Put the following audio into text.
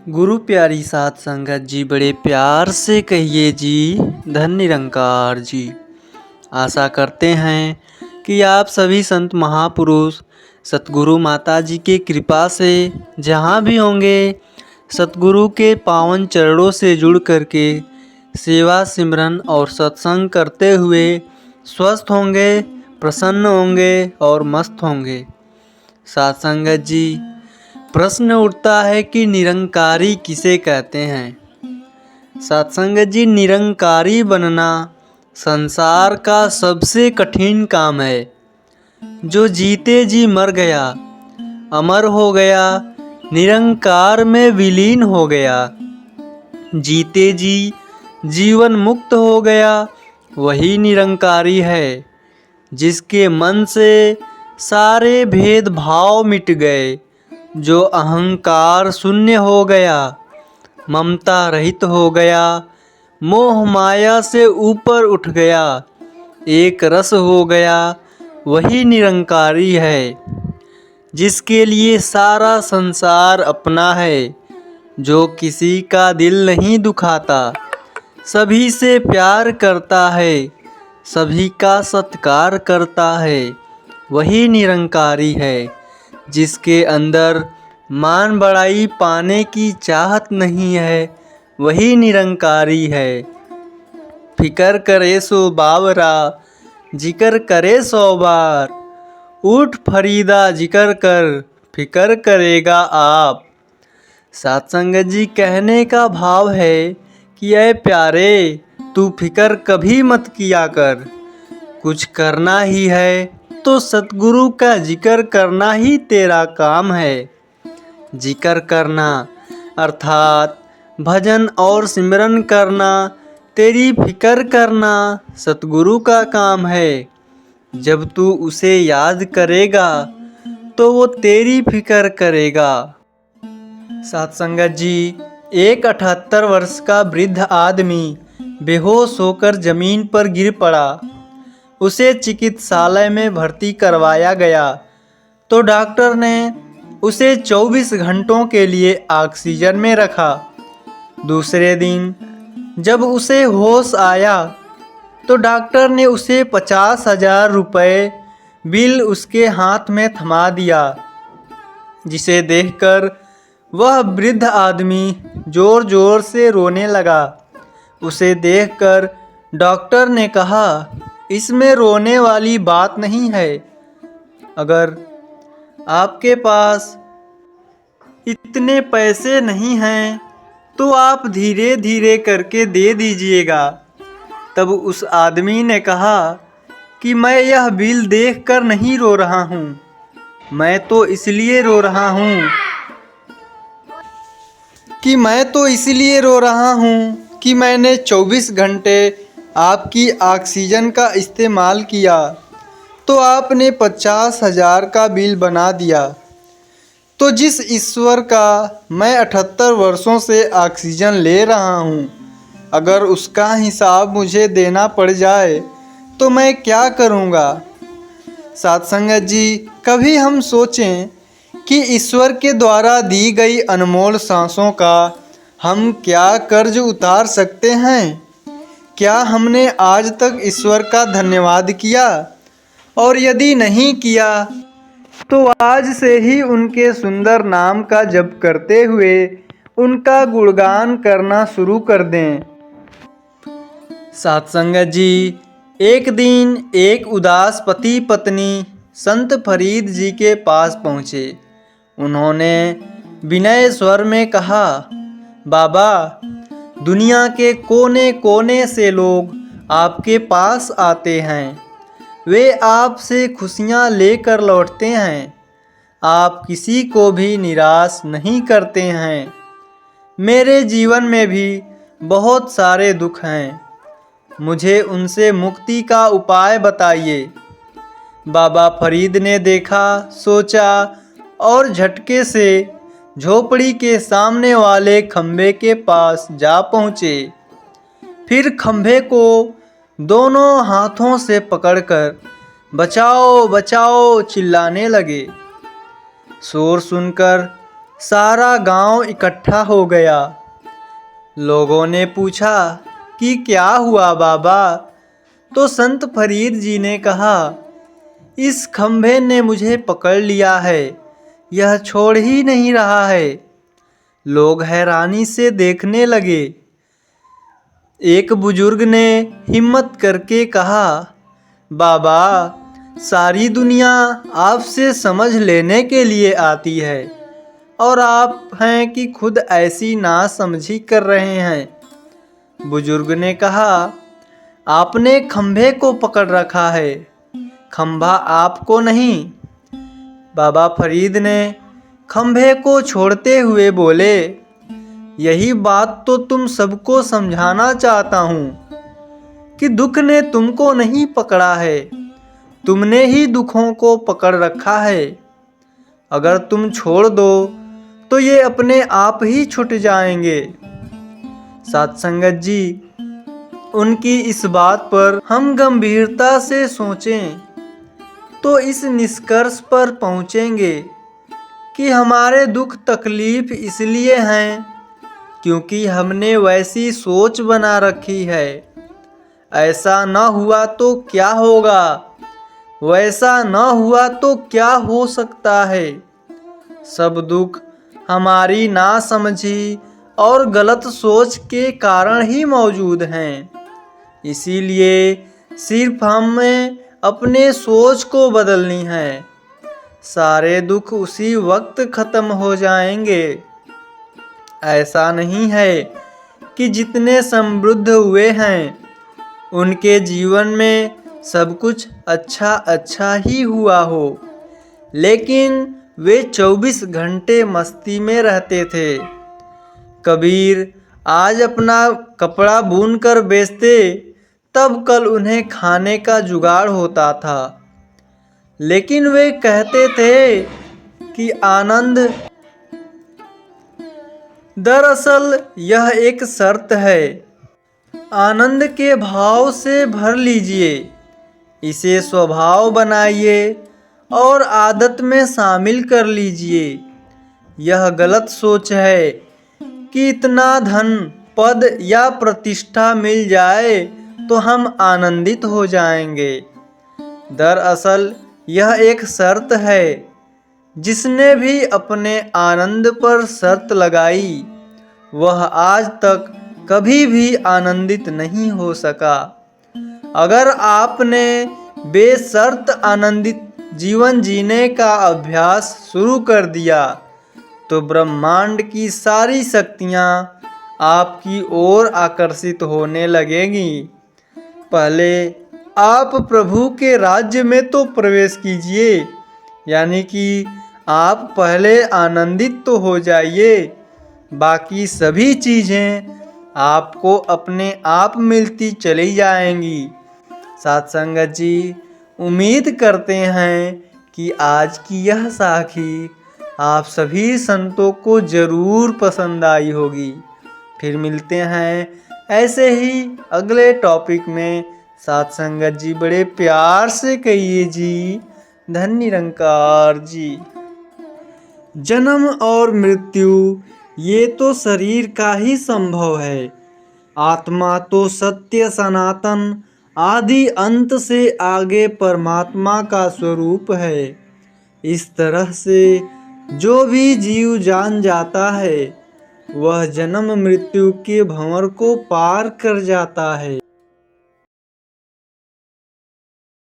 गुरु प्यारी साध संगत जी, बड़े प्यार से कहिए जी, धन निरंकार जी। आशा करते हैं कि आप सभी संत महापुरुष सतगुरु माता जी के कृपा से जहाँ भी होंगे, सतगुरु के पावन चरणों से जुड़ करके सेवा सिमरन और सत्संग करते हुए स्वस्थ होंगे, प्रसन्न होंगे और मस्त होंगे। साध संगत जी, प्रश्न उठता है कि निरंकारी किसे कहते हैं। सत्संगत जी, निरंकारी बनना संसार का सबसे कठिन काम है। जो जीते जी मर गया, अमर हो गया, निरंकार में विलीन हो गया, जीते जी जीवन मुक्त हो गया, वही निरंकारी है। जिसके मन से सारे भेदभाव मिट गए, जो अहंकार शून्य हो गया, ममता रहित हो गया, मोह माया से ऊपर उठ गया, एक रस हो गया, वही निरंकारी है। जिसके लिए सारा संसार अपना है, जो किसी का दिल नहीं दुखाता, सभी से प्यार करता है, सभी का सत्कार करता है, वही निरंकारी है। जिसके अंदर मान बड़ाई पाने की चाहत नहीं है, वही निरंकारी है। फिकर करे सो बावरा, जिक्र करे 100 बार, उठ फरीदा जिक्र कर, फिकर करेगा आप। सत्संगत जी, कहने का भाव है कि ऐ प्यारे, तू फिकर कभी मत किया कर। कुछ करना ही है तो सतगुरु का जिक्र करना ही तेरा काम है। जिक्र करना अर्थात भजन और सिमरन करना, तेरी फिक्र करना सतगुरु का काम है। जब तू उसे याद करेगा तो वो तेरी फिक्र करेगा। सत्संगत जी, एक 78 वर्ष का वृद्ध आदमी बेहोश होकर जमीन पर गिर पड़ा। उसे चिकित्सालय में भर्ती करवाया गया तो डॉक्टर ने उसे 24 घंटों के लिए ऑक्सीजन में रखा। दूसरे दिन जब उसे होश आया तो डॉक्टर ने उसे 50,000 रुपये बिल उसके हाथ में थमा दिया, जिसे देखकर वह वृद्ध आदमी जोर जोर से रोने लगा। उसे देखकर डॉक्टर ने कहा, इसमें रोने वाली बात नहीं है। अगर आपके पास इतने पैसे नहीं हैं तो आप धीरे धीरे करके दे दीजिएगा। तब उस आदमी ने कहा कि मैं यह बिल देखकर नहीं रो रहा हूँ, मैं तो इसलिए रो रहा हूँ कि मैंने 24 घंटे आपकी ऑक्सीजन का इस्तेमाल किया तो आपने 50,000 का बिल बना दिया। तो जिस ईश्वर का मैं 78 वर्षों से ऑक्सीजन ले रहा हूँ, अगर उसका हिसाब मुझे देना पड़ जाए तो मैं क्या करूँगा। सत्संगत जी, कभी हम सोचें कि ईश्वर के द्वारा दी गई अनमोल सांसों का हम क्या कर्ज उतार सकते हैं। क्या हमने आज तक ईश्वर का धन्यवाद किया? और यदि नहीं किया तो आज से ही उनके सुंदर नाम का जप करते हुए उनका गुणगान करना शुरू कर दें। सत्संगत जी, एक दिन एक उदास पति पत्नी संत फरीद जी के पास पहुँचे। उन्होंने विनय स्वर में कहा, बाबा, दुनिया के कोने कोने से लोग आपके पास आते हैं, वे आपसे खुशियाँ लेकर लौटते हैं, आप किसी को भी निराश नहीं करते हैं। मेरे जीवन में भी बहुत सारे दुख हैं, मुझे उनसे मुक्ति का उपाय बताइए। बाबा फरीद ने देखा, सोचा और झटके से झोपड़ी के सामने वाले खंभे के पास जा पहुँचे। फिर खंभे को दोनों हाथों से पकड़कर बचाओ बचाओ चिल्लाने लगे। शोर सुनकर सारा गांव इकट्ठा हो गया। लोगों ने पूछा कि क्या हुआ बाबा? तो संत फरीद जी ने कहा, इस खंभे ने मुझे पकड़ लिया है, यह छोड़ ही नहीं रहा है। लोग हैरानी से देखने लगे। एक बुजुर्ग ने हिम्मत करके कहा, बाबा, सारी दुनिया आपसे समझ लेने के लिए आती है और आप हैं कि खुद ऐसी नासमझी कर रहे हैं। बुजुर्ग ने कहा, आपने खंभे को पकड़ रखा है, खंभा आपको नहीं। बाबा फरीद ने खंभे को छोड़ते हुए बोले, यही बात तो तुम सबको समझाना चाहता हूँ कि दुख ने तुमको नहीं पकड़ा है, तुमने ही दुखों को पकड़ रखा है। अगर तुम छोड़ दो तो ये अपने आप ही छूट जाएंगे। साथ संगत जी, उनकी इस बात पर हम गंभीरता से सोचें तो इस निष्कर्ष पर पहुँचेंगे कि हमारे दुख तकलीफ इसलिए हैं क्योंकि हमने वैसी सोच बना रखी है। ऐसा न हुआ तो क्या होगा, वैसा न हुआ तो क्या हो सकता है। सब दुख हमारी नासमझी और गलत सोच के कारण ही मौजूद हैं। इसीलिए सिर्फ हमें अपने सोच को बदलनी है, सारे दुख उसी वक्त खत्म हो जाएंगे। ऐसा नहीं है कि जितने समृद्ध हुए हैं उनके जीवन में सब कुछ अच्छा अच्छा ही हुआ हो, लेकिन वे 24 घंटे मस्ती में रहते थे। कबीर आज अपना कपड़ा बुन कर बेचते, तब कल उन्हें खाने का जुगाड़ होता था। लेकिन वे कहते थे कि आनंद दरअसल यह एक शर्त है। आनंद के भाव से भर लीजिए, इसे स्वभाव बनाइए और आदत में शामिल कर लीजिए। यह गलत सोच है कि इतना धन, पद या प्रतिष्ठा मिल जाए तो हम आनंदित हो जाएंगे। दरअसल यह एक शर्त है। जिसने भी अपने आनंद पर शर्त लगाई वह आज तक कभी भी आनंदित नहीं हो सका। अगर आपने बेशर्त आनंदित जीवन जीने का अभ्यास शुरू कर दिया तो ब्रह्मांड की सारी शक्तियाँ आपकी ओर आकर्षित होने लगेंगी। पहले आप प्रभु के राज्य में तो प्रवेश कीजिए, यानी कि आप पहले आनंदित तो हो जाइए, बाकी सभी चीज़ें आपको अपने आप मिलती चली जाएंगी। साथ संगत जी, उम्मीद करते हैं कि आज की यह साखी आप सभी संतों को ज़रूर पसंद आई होगी। फिर मिलते हैं ऐसे ही अगले टॉपिक में। साथ संगत जी, बड़े प्यार से कहिए जी, धन निरंकार जी। जन्म और मृत्यु ये तो शरीर का ही संभव है, आत्मा तो सत्य सनातन आदि अंत से आगे परमात्मा का स्वरूप है। इस तरह से जो भी जीव जान जाता है वह जन्म मृत्यु के भंवर को पार कर जाता है।